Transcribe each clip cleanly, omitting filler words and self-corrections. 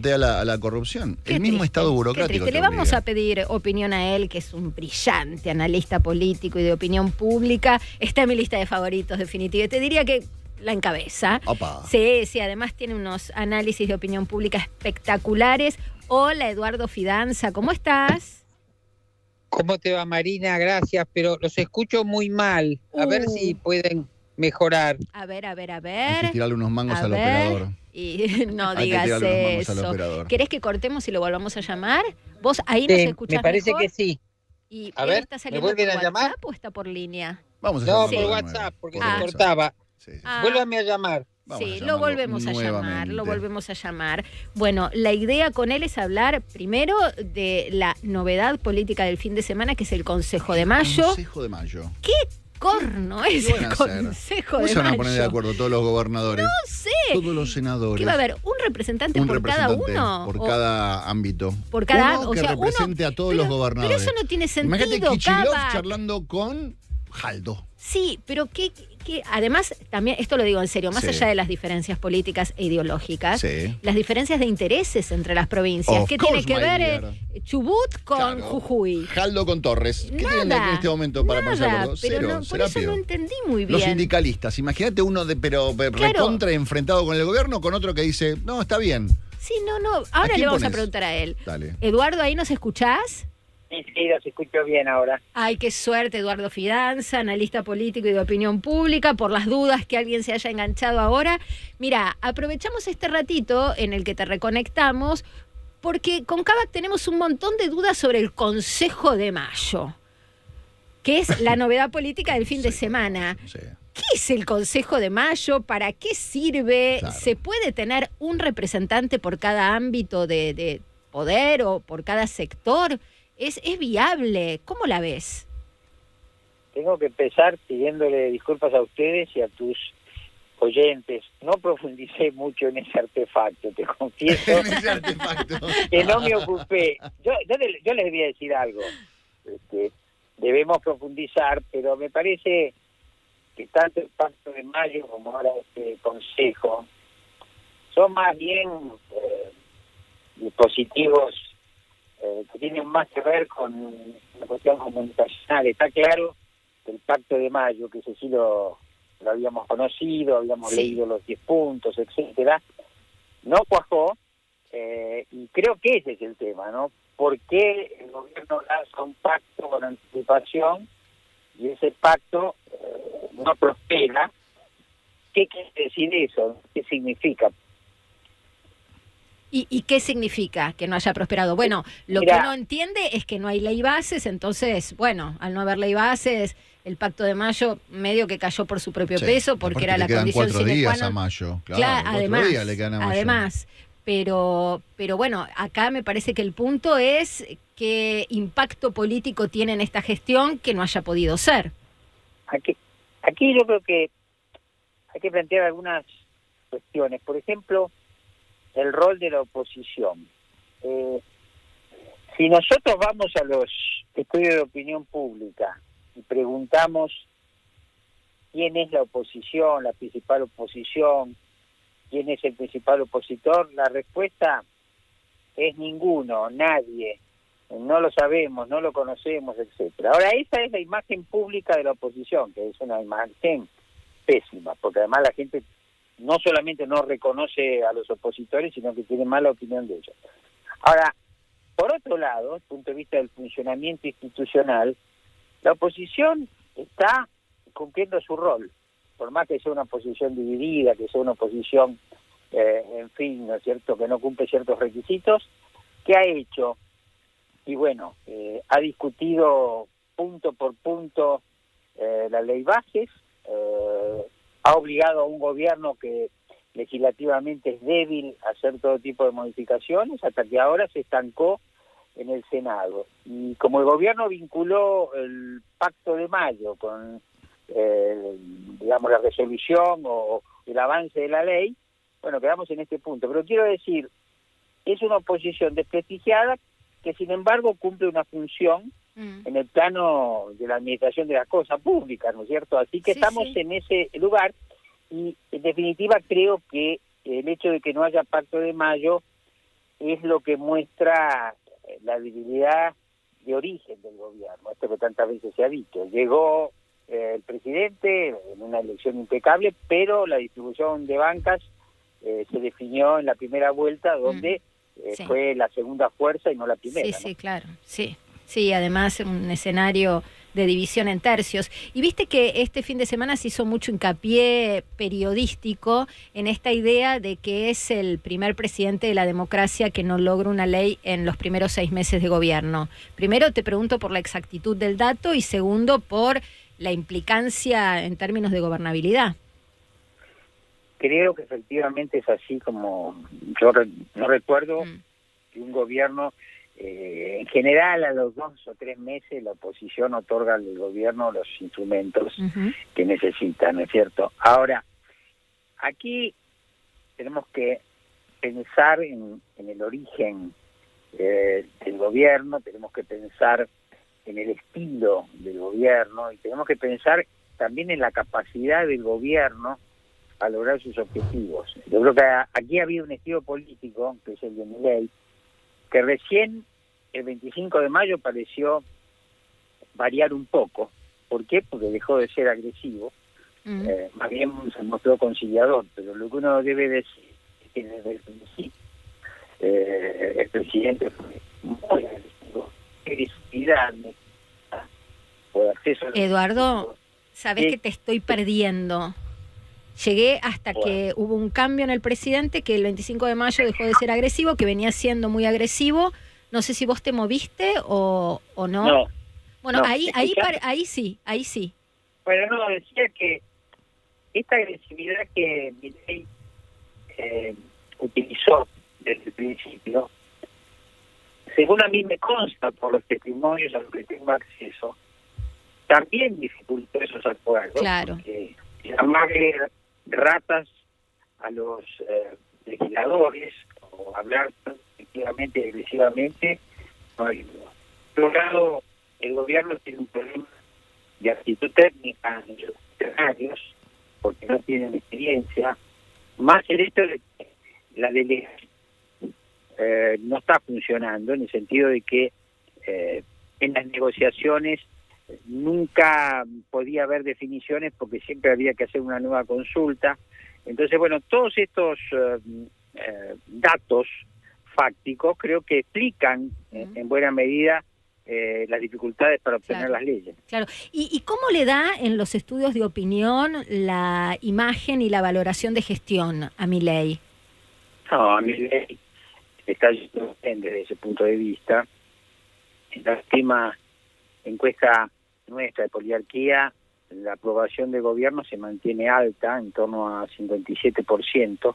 A la corrupción. Qué el mismo triste, estado qué burocrático. triste. Le vamos a pedir opinión a él, que es un brillante analista político y de opinión pública. Está en mi lista de favoritos, definitiva. Te diría que la encabeza. Opa. Sí, sí, además tiene unos análisis de opinión pública espectaculares. Hola, Eduardo Fidanza, ¿cómo estás? ¿Cómo te va, Marina? Gracias, pero los escucho muy mal. A ver si pueden mejorar. A ver. Hay que tirarle unos mangos A al ver. operador. Y no Hay que digas tirarle unos mangos al eso. operador. ¿Querés que cortemos y lo volvamos a llamar? ¿Vos ahí nos escuchás Me parece mejor? que sí. ¿Y A él ver, está ¿me saliendo vuelven por a llamar? WhatsApp o está por línea? Vamos a No, llamarlo por de nuevo. WhatsApp, porque Por se WhatsApp. cortaba. Sí, sí. Vuélvame a llamar. Vamos a Sí, lo llamarlo volvemos a llamar, nuevamente. lo volvemos a llamar. Bueno, la idea con él es hablar primero de la novedad política del fin de semana, que es el Consejo de Mayo. Consejo de Mayo. ¿Qué corno es ¿Qué van el a hacer? Consejo ¿Cómo de se van a Mayo? poner de acuerdo todos los gobernadores? No sé. Todos los senadores. ¿Qué va a haber? ¿Un representante por cada uno? Por ¿O cada ámbito. por cada uno o que sea, represente a todos pero, los gobernadores. Pero eso no tiene sentido, Imagínate Kicillof Kavak. charlando con Jaldo. Sí, pero que además, también, esto lo digo en serio, más Sí. allá de las diferencias políticas e ideológicas, Sí. las diferencias de intereses entre las provincias. Of ¿Qué tiene course, que my ver dear. Chubut con Claro. Jujuy? Jaldo con Torres. ¿Qué tienen Nada, en este momento para ponerse de nada, acuerdo? pero Cero, no, por Serapio. eso no entendí muy bien. Los sindicalistas, imagínate uno Claro. recontra enfrentado con el gobierno, con otro que dice, no, está bien. Sí, no. Ahora quién le vamos a pones? preguntar a él. Dale. Eduardo, ¿ahí nos escuchás? Sí, los escucho bien ahora. Ay, qué suerte, Eduardo Fidanza, analista político y de opinión pública, por las dudas que alguien se haya enganchado ahora. Mira, aprovechamos este ratito en el que te reconectamos, porque con Kavak tenemos un montón de dudas sobre el Consejo de Mayo, que es la novedad política del fin de semana. Sí. ¿Qué es el Consejo de Mayo? ¿Para qué sirve? Claro. ¿Se puede tener un representante por cada ámbito de poder o por cada sector? ¿Es viable? ¿Cómo la ves? Tengo que empezar pidiéndole disculpas a ustedes y a tus oyentes. No profundicé mucho en ese artefacto, te confieso Ese artefacto. que no me ocupé. Yo les voy a decir algo. Debemos profundizar, pero me parece que tanto el Pacto de Mayo como ahora este Consejo son más bien dispositivos que tienen más que ver con la cuestión comunicacional. Está claro que el Pacto de Mayo, que ese sí lo habíamos conocido, habíamos leído los 10 puntos, etcétera, no cuajó, y creo que ese es el tema, ¿no? ¿Por qué el gobierno lanza un pacto con anticipación y ese pacto no prospera? ¿Qué quiere decir eso? ¿Qué significa? ¿Y qué significa que no haya prosperado? Bueno, lo Mirá, que uno entiende es que no hay ley bases, entonces, bueno, al no haber ley bases, el Pacto de Mayo medio que cayó por su propio Sí. peso, porque Aparte era le la quedan condición 4 sine qua días a non. mayo. Claro, 4 días le quedan a mayo. además, pero bueno, acá me parece que el punto es qué impacto político tiene en esta gestión que no haya podido ser. Aquí yo creo que hay que plantear algunas cuestiones. Por ejemplo, el rol de la oposición. Si nosotros vamos a los estudios de opinión pública y preguntamos quién es la oposición, la principal oposición, quién es el principal opositor, la respuesta es ninguno, nadie. No lo sabemos, no lo conocemos, etcétera. Ahora, esa es la imagen pública de la oposición, que es una imagen pésima, porque además la gente no solamente no reconoce a los opositores, sino que tiene mala opinión de ellos. Ahora, por otro lado, desde el punto de vista del funcionamiento institucional, la oposición está cumpliendo su rol, por más que sea una oposición dividida, que sea una oposición, en fin, ¿no es cierto?, que no cumple ciertos requisitos. ¿Qué ha hecho? Y bueno, ha discutido punto por punto la ley bases, ha obligado a un gobierno que legislativamente es débil a hacer todo tipo de modificaciones, hasta que ahora se estancó en el Senado. Y como el gobierno vinculó el Pacto de Mayo con, digamos, la resolución o el avance de la ley, bueno, quedamos en este punto. Pero quiero decir, es una oposición desprestigiada que sin embargo cumple una función en el plano de la administración de las cosas públicas, ¿no es cierto? Así que estamos en ese lugar y en definitiva creo que el hecho de que no haya Pacto de Mayo es lo que muestra la debilidad de origen del gobierno, esto que tantas veces se ha dicho. Llegó el presidente en una elección impecable, pero la distribución de bancas se definió en la primera vuelta, donde sí. fue la segunda fuerza y no la primera. Sí, ¿no? sí, claro, sí. Sí, además un escenario de división en tercios. Y viste que este fin de semana se hizo mucho hincapié periodístico en esta idea de que es el primer presidente de la democracia que no logra una ley en los primeros 6 meses de gobierno. Primero te pregunto por la exactitud del dato y segundo por la implicancia en términos de gobernabilidad. Creo que efectivamente es así, como yo no recuerdo que un gobierno, en general a los 2 o 3 meses la oposición otorga al gobierno los instrumentos que necesita, ¿no es cierto? Ahora, aquí tenemos que pensar en el origen del gobierno, tenemos que pensar en el estilo del gobierno y tenemos que pensar también en la capacidad del gobierno a lograr sus objetivos. Yo creo que aquí había un estilo político, que es el de Milei, que recién el 25 de mayo pareció variar un poco. ¿Por qué? Porque dejó de ser agresivo, más bien se mostró conciliador, pero lo que uno debe decir es que desde el principio el presidente fue muy agresivo, agresividad, por acceso a Eduardo, sabes que te estoy perdiendo. Llegué hasta que hubo un cambio en el presidente, que el 25 de mayo dejó de ser agresivo, que venía siendo muy agresivo. No sé si vos te moviste o no. No. Bueno, no. ahí sí. Bueno, no, decía que esta agresividad que Milei utilizó desde el principio, según a mí me consta por los testimonios a los que tengo acceso, también dificultó esos acuerdos. Claro. Porque llamarle ratas a los legisladores o hablar efectivamente y agresivamente no ayuda. Por otro lado, el gobierno tiene un problema de actitud técnica en sus funcionarios porque no tienen experiencia, más el hecho de que la delegación no está funcionando, en el sentido de que en las negociaciones nunca podía haber definiciones porque siempre había que hacer una nueva consulta. Entonces, bueno, todos estos datos fácticos creo que explican en buena medida las dificultades para obtener las leyes. Claro. ¿Y cómo le da en los estudios de opinión la imagen y la valoración de gestión a Milei? No, a Milei está yendo bien desde ese punto de vista. En la última encuesta nuestra de Poliarquía, la aprobación del gobierno se mantiene alta, en torno a 57%,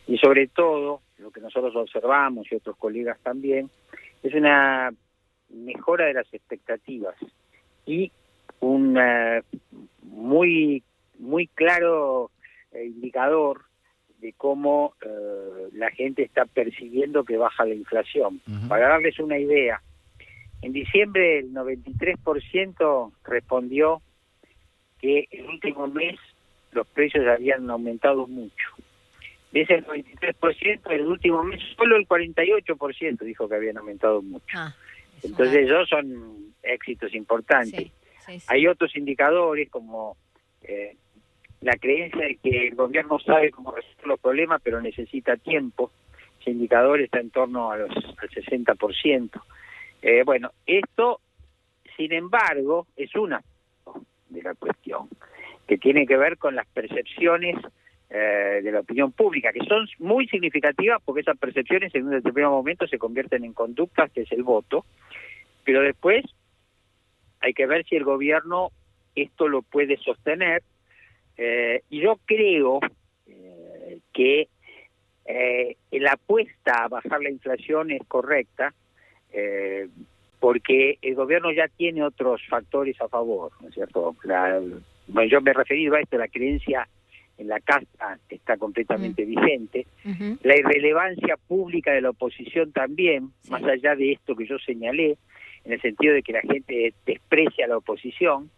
y sobre todo, lo que nosotros observamos y otros colegas también, es una mejora de las expectativas y un muy claro indicador de cómo la gente está percibiendo que baja la inflación. Para darles una idea, en diciembre el 93% respondió que el último mes los precios habían aumentado mucho. De ese 93%, el último mes solo el 48% dijo que habían aumentado mucho. Entonces esos son éxitos importantes. Sí. Hay otros indicadores como la creencia de que el gobierno sabe cómo resolver los problemas pero necesita tiempo. Ese indicador está en torno al 60%. Bueno, esto, sin embargo, es una de la cuestión, que tiene que ver con las percepciones de la opinión pública, que son muy significativas porque esas percepciones en un determinado momento se convierten en conductas, que es el voto, pero después hay que ver si el gobierno esto lo puede sostener, y yo creo que la apuesta a bajar la inflación es correcta, porque el gobierno ya tiene otros factores a favor, ¿no es cierto? Bueno, yo me he referido a esto, la creencia en la casta está completamente vigente, la irrelevancia pública de la oposición también, más allá de esto que yo señalé, en el sentido de que la gente desprecia a la oposición,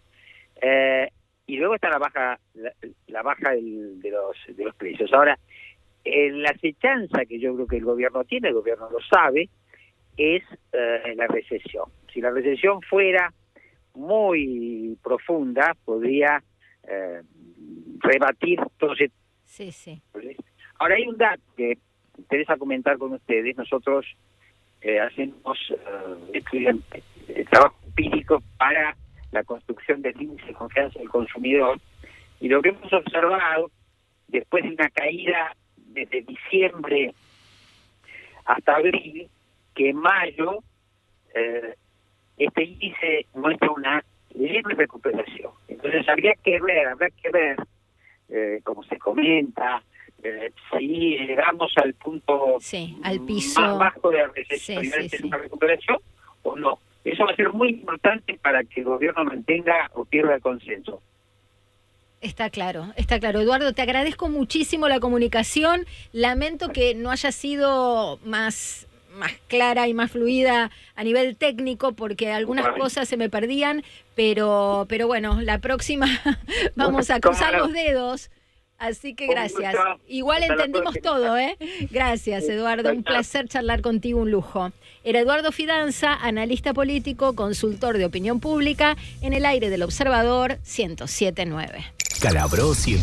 y luego está la baja de los precios. Ahora, la acechanza que yo creo que el gobierno tiene, el gobierno lo sabe, es la recesión. Si la recesión fuera muy profunda, podría rebatir todos estos. Sí, sí. Ahora hay un dato que me interesa comentar con ustedes. Nosotros hacemos trabajo empírico para la construcción del índice de confianza del consumidor, y lo que hemos observado después de una caída desde diciembre hasta abril, que en mayo este índice muestra una leve recuperación. Entonces habrá que ver, como se comenta, si llegamos al punto al piso más bajo de la recesión y una recuperación o no. Eso va a ser muy importante para que el gobierno mantenga o pierda el consenso. Está claro, está claro. Eduardo, te agradezco muchísimo la comunicación. Lamento que no haya sido más clara y más fluida a nivel técnico, porque algunas cosas se me perdían, pero bueno, la próxima vamos a cruzar los dedos. Así que gracias. Igual entendimos todo, ¿eh? Gracias, Eduardo. Un placer charlar contigo, un lujo. Era Eduardo Fidanza, analista político, consultor de opinión pública, en el aire del Observador 107.9. Calabró 100.